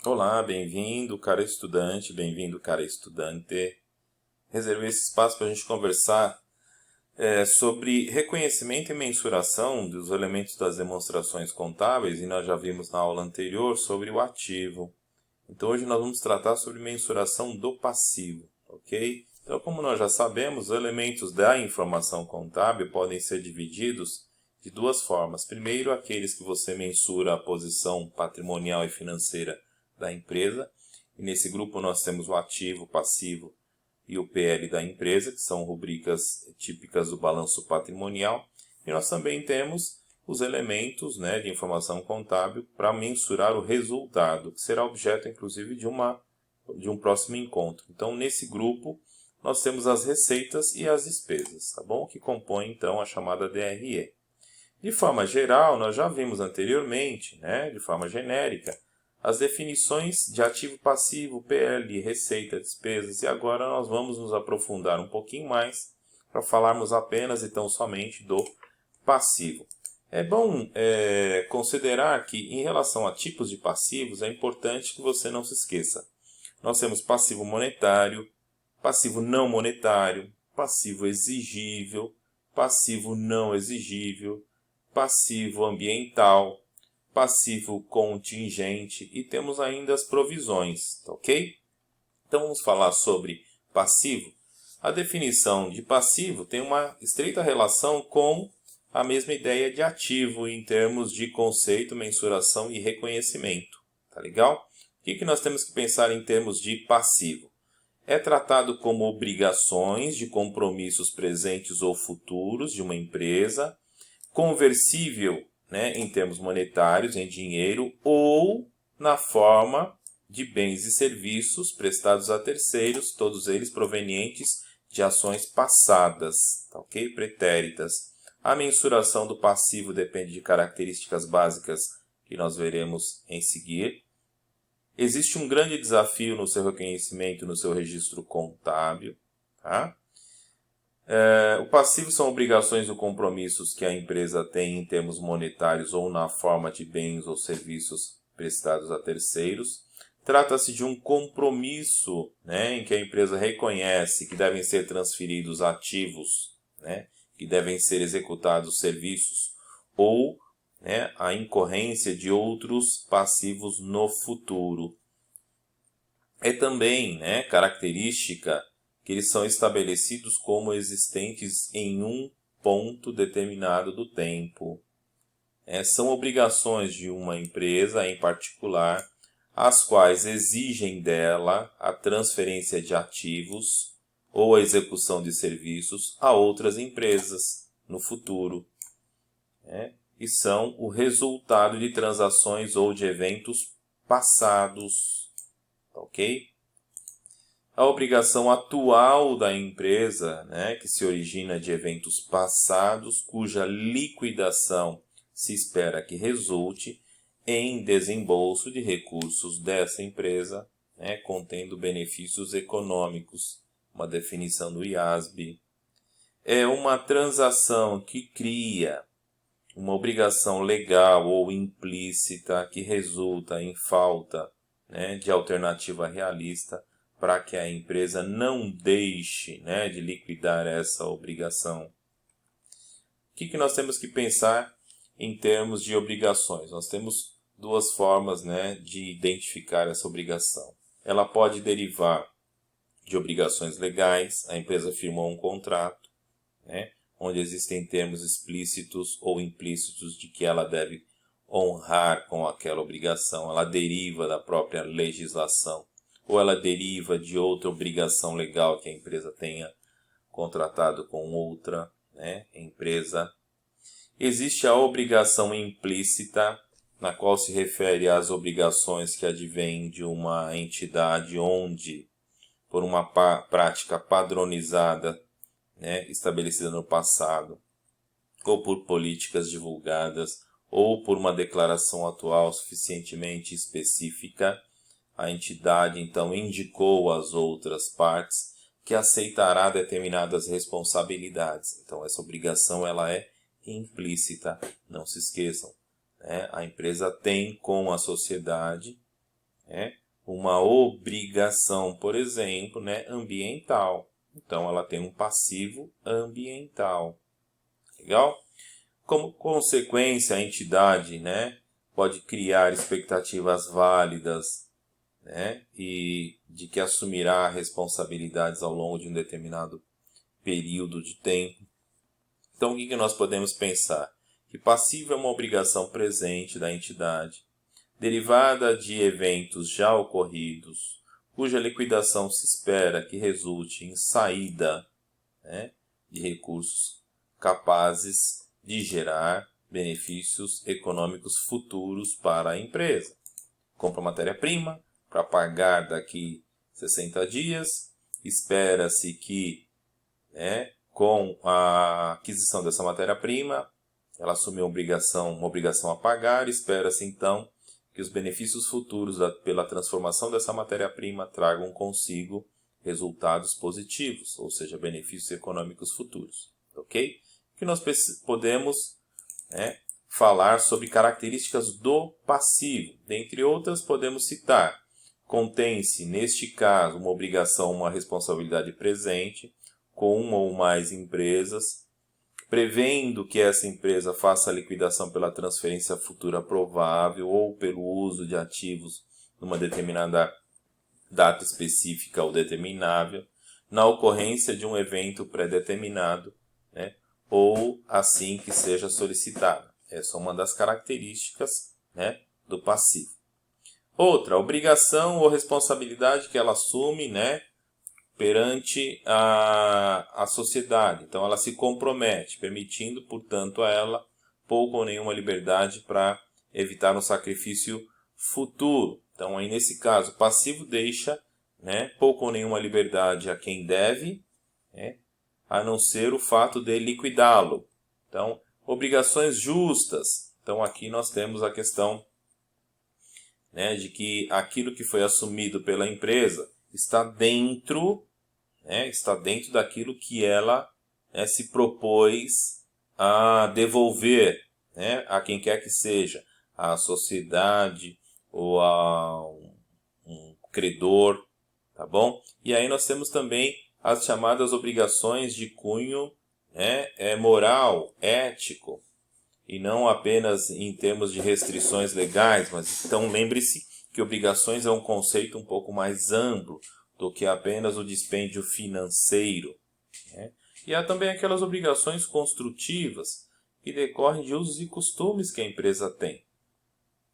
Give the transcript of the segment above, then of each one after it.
Olá, bem-vindo, cara estudante, bem-vindo, cara estudante. Reservei esse espaço para a gente conversar sobre reconhecimento e mensuração dos elementos das demonstrações contábeis, e nós já vimos na aula anterior sobre o ativo. Então hoje nós vamos tratar sobre mensuração do passivo, ok? Então, como nós já sabemos, os elementos da informação contábil podem ser divididos de duas formas. Primeiro, aqueles que você mensura a posição patrimonial e financeira da empresa. E nesse grupo nós temos o ativo, o passivo e o PL da empresa, que são rubricas típicas do balanço patrimonial. E nós também temos os elementos, de informação contábil para mensurar o resultado, que será objeto, inclusive, de um próximo encontro. Então, nesse grupo, nós temos as receitas e as despesas, tá bom? Que compõem, então, a chamada DRE. De forma geral, nós já vimos anteriormente, de forma genérica, as definições de ativo passivo, PL, receita, despesas, e agora nós vamos nos aprofundar um pouquinho mais para falarmos apenas e tão somente do passivo. É bom considerar que, em relação a tipos de passivos, é importante que você não se esqueça. Nós temos passivo monetário, passivo não monetário, passivo exigível, passivo não exigível, passivo ambiental, passivo contingente e temos ainda as provisões, ok? Então vamos falar sobre passivo. A definição de passivo tem uma estreita relação com a mesma ideia de ativo em termos de conceito, mensuração e reconhecimento. Tá legal? O que nós temos que pensar em termos de passivo? É tratado como obrigações de compromissos presentes ou futuros de uma empresa, conversível, em termos monetários, em dinheiro, ou na forma de bens e serviços prestados a terceiros, todos eles provenientes de ações passadas, tá ok? Pretéritas. A mensuração do passivo depende de características básicas que nós veremos em seguir. Existe um grande desafio no seu reconhecimento, no seu registro contábil. Tá? O passivo são obrigações ou compromissos que a empresa tem em termos monetários ou na forma de bens ou serviços prestados a terceiros. Trata-se de um compromisso, em que a empresa reconhece que devem ser transferidos ativos, que devem ser executados serviços, ou a incorrência de outros passivos no futuro. É também característica que eles são estabelecidos como existentes em um ponto determinado do tempo. São obrigações de uma empresa em particular, as quais exigem dela a transferência de ativos ou a execução de serviços a outras empresas no futuro. E são o resultado de transações ou de eventos passados. Ok? A obrigação atual da empresa, que se origina de eventos passados, cuja liquidação se espera que resulte em desembolso de recursos dessa empresa, contendo benefícios econômicos, uma definição do IASB. É uma transação que cria uma obrigação legal ou implícita que resulta em falta de alternativa realista para que a empresa não deixe de liquidar essa obrigação. O que nós temos que pensar em termos de obrigações? Nós temos duas formas de identificar essa obrigação. Ela pode derivar de obrigações legais, a empresa firmou um contrato, onde existem termos explícitos ou implícitos de que ela deve honrar com aquela obrigação. Ela deriva da própria legislação ou ela deriva de outra obrigação legal que a empresa tenha contratado com outra empresa. Existe a obrigação implícita, na qual se refere às obrigações que advêm de uma entidade onde, por uma prática padronizada, estabelecida no passado, ou por políticas divulgadas, ou por uma declaração atual suficientemente específica, a entidade então indicou às outras partes que aceitará determinadas responsabilidades. Então essa obrigação ela é implícita, não se esqueçam. A empresa tem com a sociedade né, uma obrigação, por exemplo, né, ambiental. Então, ela tem um passivo ambiental. Legal? Como consequência, a entidade, né, pode criar expectativas válidas, né, e de que assumirá responsabilidades ao longo de um determinado período de tempo. Então, o que nós podemos pensar? Que passivo é uma obrigação presente da entidade, derivada de eventos já ocorridos, cuja liquidação se espera que resulte em saída, né, de recursos capazes de gerar benefícios econômicos futuros para a empresa. Compra matéria-prima para pagar daqui 60 dias, espera-se que, né, com a aquisição dessa matéria-prima, ela assume uma obrigação a pagar, espera-se então que os benefícios futuros pela transformação dessa matéria-prima tragam consigo resultados positivos, ou seja, benefícios econômicos futuros. Ok? Que nós podemos, né, falar sobre características do passivo. Dentre outras, podemos citar: contém-se, neste caso, uma obrigação, uma responsabilidade presente com uma ou mais empresas, prevendo que essa empresa faça a liquidação pela transferência futura provável ou pelo uso de ativos numa determinada data específica ou determinável, na ocorrência de um evento pré-determinado, né, ou assim que seja solicitado. Essa é uma das características, né, do passivo. Outra, obrigação ou responsabilidade que ela assume, né, perante a sociedade. Então, ela se compromete, permitindo, portanto, a ela pouco ou nenhuma liberdade para evitar um sacrifício futuro. Então, aí, nesse caso, o passivo deixa, né, pouco ou nenhuma liberdade a quem deve, né, a não ser o fato de liquidá-lo. Então, obrigações justas. Então, aqui nós temos a questão, né, de que aquilo que foi assumido pela empresa está dentro daquilo que ela, né, se propôs a devolver, né, a quem quer que seja, à sociedade ou a um credor, tá bom? E aí nós temos também as chamadas obrigações de cunho, né, moral, ético, e não apenas em termos de restrições legais, mas então lembre-se que obrigações é um conceito um pouco mais amplo do que apenas o dispêndio financeiro, né? E há também aquelas obrigações construtivas que decorrem de usos e costumes que a empresa tem.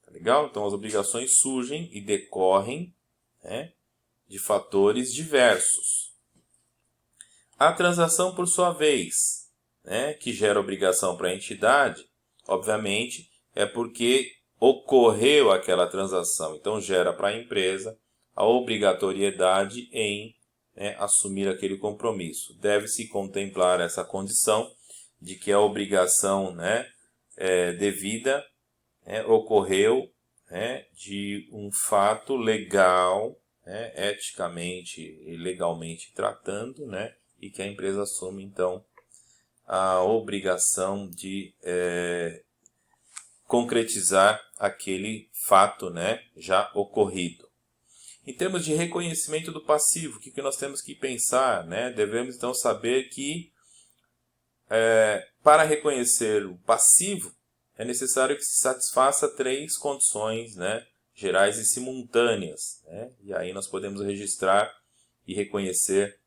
Tá legal? Então as obrigações surgem e decorrem, né, de fatores diversos. A transação, por sua vez, né, que gera obrigação para a entidade, obviamente, é porque ocorreu aquela transação. Então, gera para a empresa a obrigatoriedade em, né, assumir aquele compromisso. Deve-se contemplar essa condição de que a obrigação, né, devida, né, ocorreu, né, de um fato legal, né, eticamente e legalmente tratando, né, e que a empresa assume, então, a obrigação de concretizar aquele fato, né, já ocorrido. Em termos de reconhecimento do passivo, o que nós temos que pensar? Né? Devemos, então, saber que para reconhecer o passivo, é necessário que se satisfaça 3 condições, né, gerais e simultâneas, né? E aí nós podemos registrar e reconhecer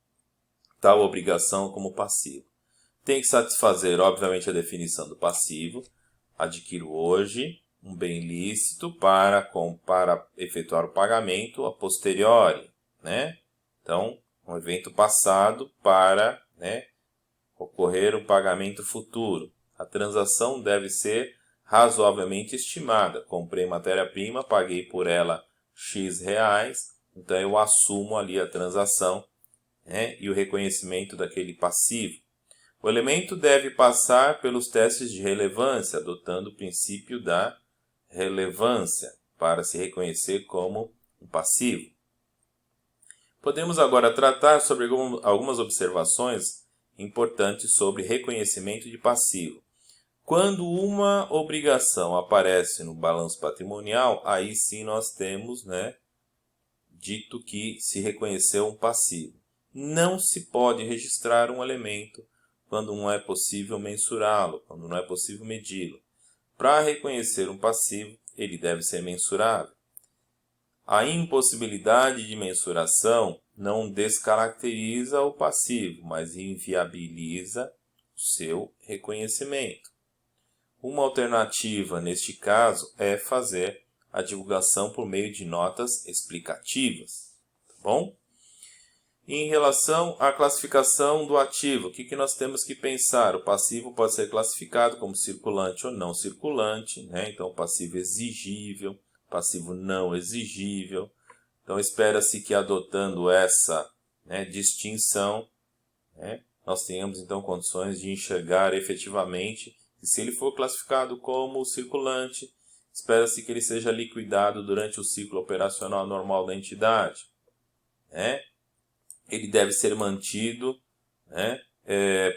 tal obrigação como passivo. Tem que satisfazer, obviamente, a definição do passivo. Adquiro hoje um bem lícito para efetuar o pagamento a posteriori, né? Então, um evento passado para, né, ocorrer o pagamento futuro. A transação deve ser razoavelmente estimada. Comprei matéria-prima, paguei por ela X reais, então eu assumo ali a transação, né, e o reconhecimento daquele passivo. O elemento deve passar pelos testes de relevância, adotando o princípio da relevância para se reconhecer como um passivo. Podemos agora tratar sobre algumas observações importantes sobre reconhecimento de passivo. Quando uma obrigação aparece no balanço patrimonial, aí sim nós temos, né, dito que se reconheceu um passivo. Não se pode registrar um elemento quando não é possível mensurá-lo, quando não é possível medi-lo. Para reconhecer um passivo, ele deve ser mensurável. A impossibilidade de mensuração não descaracteriza o passivo, mas inviabiliza o seu reconhecimento. Uma alternativa, neste caso, é fazer a divulgação por meio de notas explicativas. Tá bom? Em relação à classificação do ativo, o que nós temos que pensar? O passivo pode ser classificado como circulante ou não circulante, né? Então, passivo exigível, passivo não exigível. Então, espera-se que adotando essa, né, distinção, né, nós tenhamos então condições de enxergar efetivamente que, se ele for classificado como circulante, espera-se que ele seja liquidado durante o ciclo operacional normal da entidade, né? Ele deve ser mantido, né,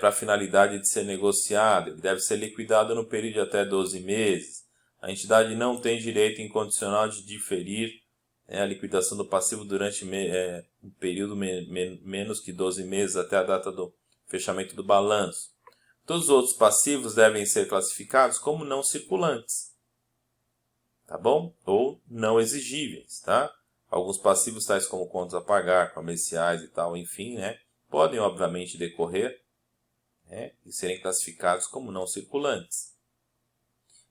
para a finalidade de ser negociado. Ele deve ser liquidado no período de até 12 meses. A entidade não tem direito incondicional de diferir, né, a liquidação do passivo durante um período menos que 12 meses, até a data do fechamento do balanço. Todos os outros passivos devem ser classificados como não circulantes, tá bom? Ou não exigíveis, tá? Alguns passivos, tais como contas a pagar, comerciais e tal, enfim, né, podem obviamente decorrer, né, e serem classificados como não circulantes.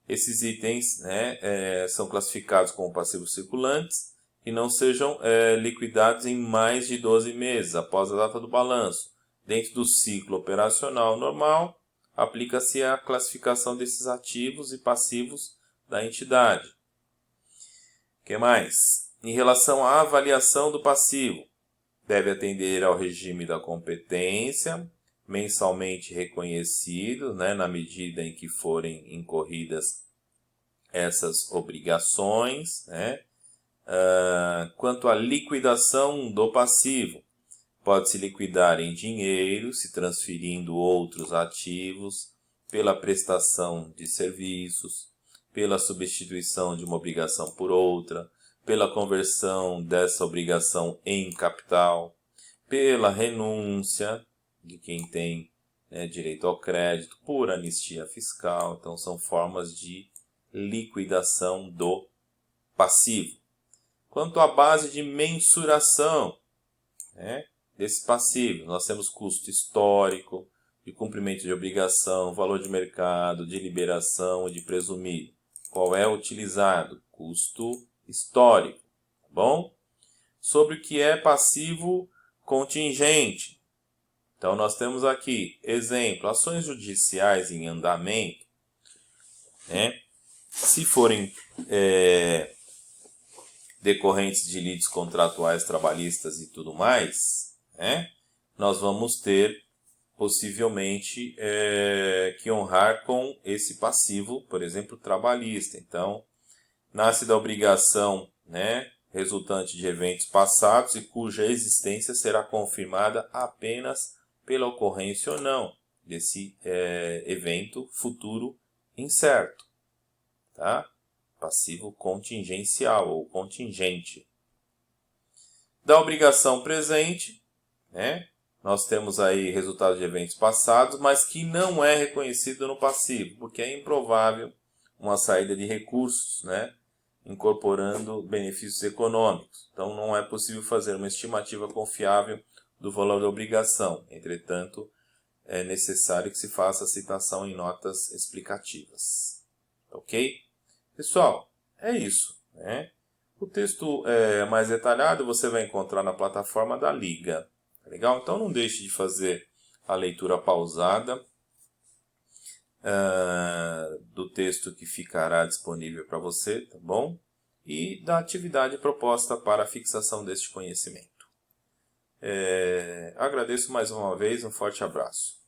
Esses itens, né, são classificados como passivos circulantes que não sejam liquidados em mais de 12 meses após a data do balanço. Dentro do ciclo operacional normal, aplica-se a classificação desses ativos e passivos da entidade. O que mais? Em relação à avaliação do passivo, deve atender ao regime da competência, mensalmente reconhecido, né, na medida em que forem incorridas essas obrigações, né? Quanto à liquidação do passivo, pode-se liquidar em dinheiro, se transferindo outros ativos, pela prestação de serviços, pela substituição de uma obrigação por outra, pela conversão dessa obrigação em capital, pela renúncia de quem tem, né, direito ao crédito, por anistia fiscal. Então, são formas de liquidação do passivo. Quanto à base de mensuração, né, desse passivo, nós temos custo histórico, de cumprimento de obrigação, valor de mercado, de liberação e de presumido. Qual é utilizado? Custo histórico, tá bom? Sobre o que é passivo contingente. Então, nós temos aqui, exemplo, ações judiciais em andamento, né? Se forem decorrentes de lides contratuais trabalhistas e tudo mais, né, nós vamos ter possivelmente que honrar com esse passivo, por exemplo, trabalhista. Então, nasce da obrigação, né, resultante de eventos passados e cuja existência será confirmada apenas pela ocorrência ou não desse evento futuro incerto, tá? Passivo contingencial ou contingente. Da obrigação presente, né, nós temos aí resultado de eventos passados, mas que não é reconhecido no passivo, porque é improvável uma saída de recursos, né, incorporando benefícios econômicos. Então, não é possível fazer uma estimativa confiável do valor da obrigação. Entretanto, é necessário que se faça a citação em notas explicativas. Ok? Pessoal, é isso, né? O texto mais detalhado você vai encontrar na plataforma da Liga. Tá legal? Então, não deixe de fazer a leitura pausada do texto que ficará disponível para você, tá bom? E da atividade proposta para a fixação deste conhecimento. Agradeço mais uma vez, um forte abraço.